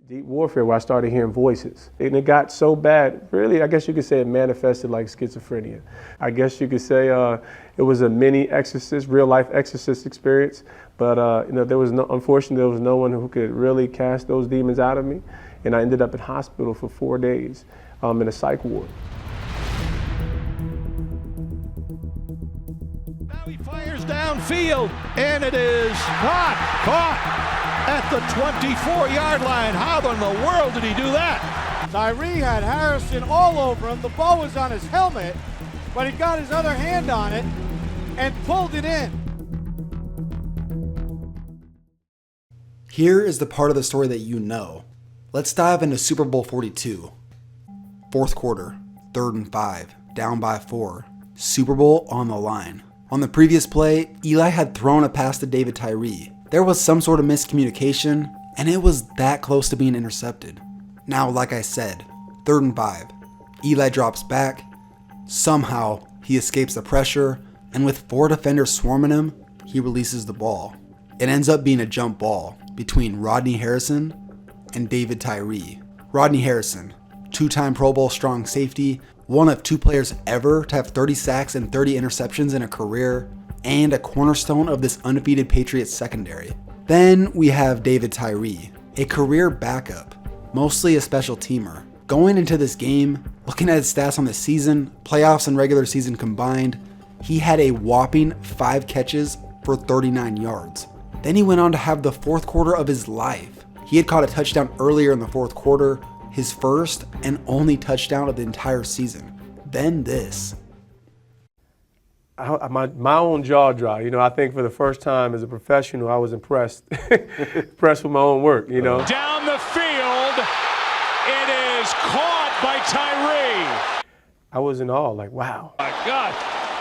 Deep warfare, where I started hearing voices. And it got so bad, really, I guess you could say it manifested like schizophrenia. I guess you could say it was a mini exorcist, real life exorcist experience. But unfortunately, there was no one who could really cast those demons out of me. And I ended up in hospital for 4 days in a psych ward. Now he fires downfield, and it is caught at the 24-yard line. How in the world did he do that? Tyree had Harrison all over him. The ball was on his helmet, but he got his other hand on it and pulled it in. Here is the part of the story that you know. Let's dive into Super Bowl 42. Fourth quarter, 3rd and 5, down by 4. Super Bowl on the line. On the previous play, Eli had thrown a pass to David Tyree. There was some sort of miscommunication, and it was that close to being intercepted. Now, like I said, 3rd and 5. Eli drops back. Somehow, he escapes the pressure, and with 4 defenders swarming him, he releases the ball. It ends up being a jump ball between Rodney Harrison and David Tyree. Rodney Harrison, 2-time Pro Bowl strong safety, one of 2 players ever to have 30 sacks and 30 interceptions in a career, and a cornerstone of this undefeated Patriots secondary. Then we have David Tyree, a career backup, mostly a special teamer. Going into this game, looking at his stats on the season, playoffs and regular season combined, he had a whopping 5 catches for 39 yards. Then he went on to have the 4th quarter of his life. He had caught a touchdown earlier in the 4th quarter, his first and only touchdown of the entire season. Then this. My own jaw dropped. I think for the first time as a professional, I was impressed. Impressed with my own work, Down the field, it is caught by Tyree. I was in awe, like, wow. My God,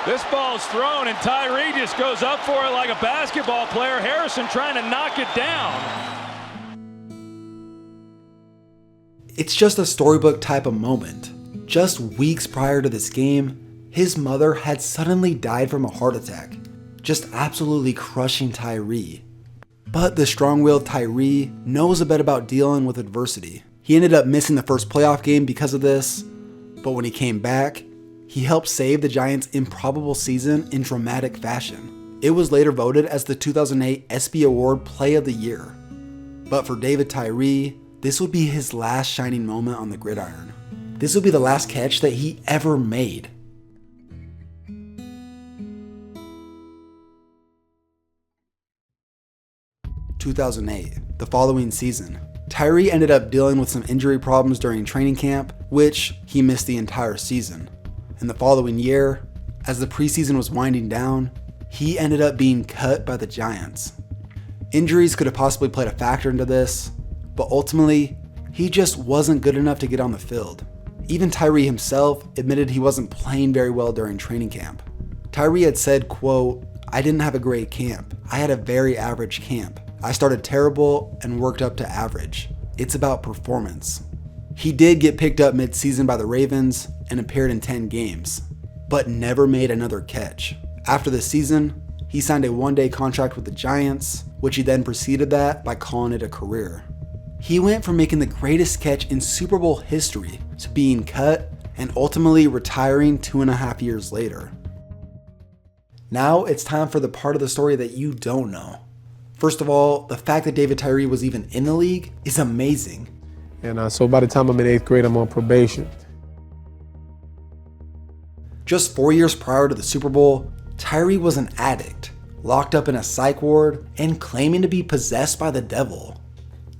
this ball's thrown and Tyree just goes up for it like a basketball player. Harrison trying to knock it down. It's just a storybook type of moment. Just weeks prior to this game, his mother had suddenly died from a heart attack, just absolutely crushing Tyree. But the strong-willed Tyree knows a bit about dealing with adversity. He ended up missing the first playoff game because of this, but when he came back, he helped save the Giants' improbable season in dramatic fashion. It was later voted as the 2008 ESPY Award Play of the Year. But for David Tyree, this would be his last shining moment on the gridiron. This would be the last catch that he ever made. (2008), the following season, Tyree ended up dealing with some injury problems during training camp, which he missed the entire season. In the following year, as the preseason was winding down, he ended up being cut by the Giants. Injuries could have possibly played a factor into this, but ultimately, he just wasn't good enough to get on the field. Even Tyree himself admitted he wasn't playing very well during training camp. Tyree had said, quote, "I didn't have a great camp. I had a very average camp. I started terrible and worked up to average. It's about performance." He did get picked up mid-season by the Ravens and appeared in 10 games, but never made another catch. After the season, he signed a 1-day contract with the Giants, which he then preceded that by calling it a career. He went from making the greatest catch in Super Bowl history to being cut and ultimately retiring 2.5 years later. Now it's time for the part of the story that you don't know. First of all, the fact that David Tyree was even in the league is amazing. And so by the time I'm in 8th grade, I'm on probation. Just 4 years prior to the Super Bowl, Tyree was an addict, locked up in a psych ward, and claiming to be possessed by the devil.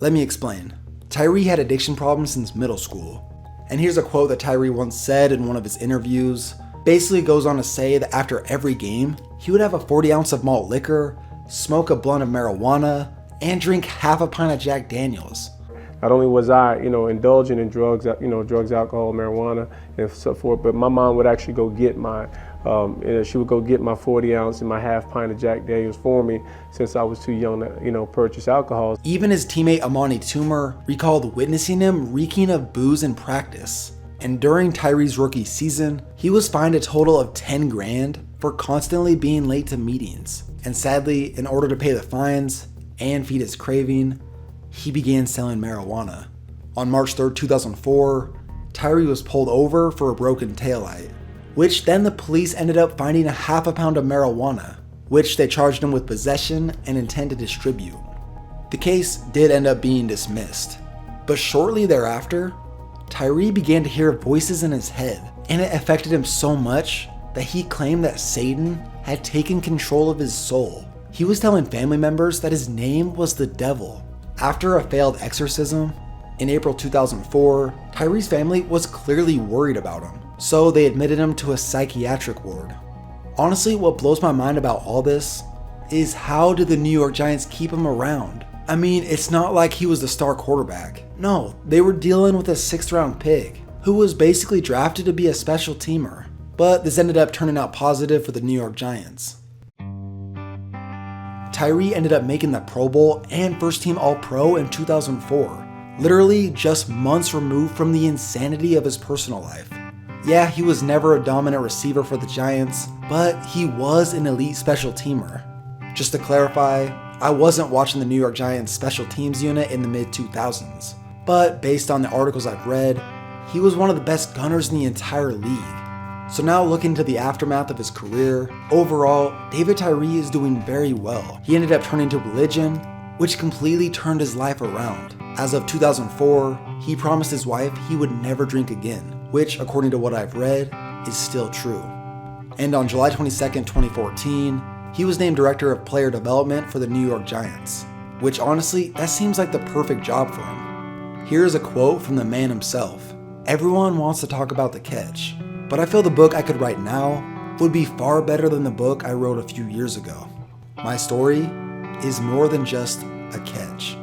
Let me explain. Tyree had addiction problems since middle school. And here's a quote that Tyree once said in one of his interviews. Basically goes on to say that after every game, he would have a 40 ounce of malt liquor, smoke a blunt of marijuana, and drink half a pint of Jack Daniels. Not only was I, indulging in drugs, drugs, alcohol, marijuana, and so forth, but my mom would actually go get she would go get my 40 ounce and my half pint of Jack Daniels for me since I was too young to, purchase alcohol. Even his teammate Amani Toomer recalled witnessing him reeking of booze in practice. And during Tyree's rookie season, he was fined a total of $10,000 for constantly being late to meetings. And sadly, in order to pay the fines and feed his craving, he began selling marijuana. On March 3rd, 2004, Tyree was pulled over for a broken taillight, which then the police ended up finding a half a pound of marijuana, which they charged him with possession and intent to distribute. The case did end up being dismissed, but shortly thereafter, Tyree began to hear voices in his head, and it affected him so much that he claimed that Satan had taken control of his soul. He was telling family members that his name was the devil. After a failed exorcism, in April 2004, Tyree's family was clearly worried about him, so they admitted him to a psychiatric ward. Honestly, what blows my mind about all this is how did the New York Giants keep him around? I mean, it's not like he was the star quarterback. No, they were dealing with a 6th round pick who was basically drafted to be a special teamer. But this ended up turning out positive for the New York Giants. Tyree ended up making the Pro Bowl and first team All-Pro in 2004, literally just months removed from the insanity of his personal life. Yeah, he was never a dominant receiver for the Giants, but he was an elite special teamer. Just to clarify, I wasn't watching the New York Giants special teams unit in the mid-2000s, but based on the articles I've read, he was one of the best gunners in the entire league. So now looking to the aftermath of his career, overall, David Tyree is doing very well. He ended up turning to religion, which completely turned his life around. As of 2004, he promised his wife he would never drink again, which, according to what I've read, is still true. And on July 22nd, 2014, he was named Director of Player Development for the New York Giants, which honestly, that seems like the perfect job for him. Here's a quote from the man himself. "Everyone wants to talk about the catch, but I feel the book I could write now would be far better than the book I wrote a few years ago. My story is more than just a catch."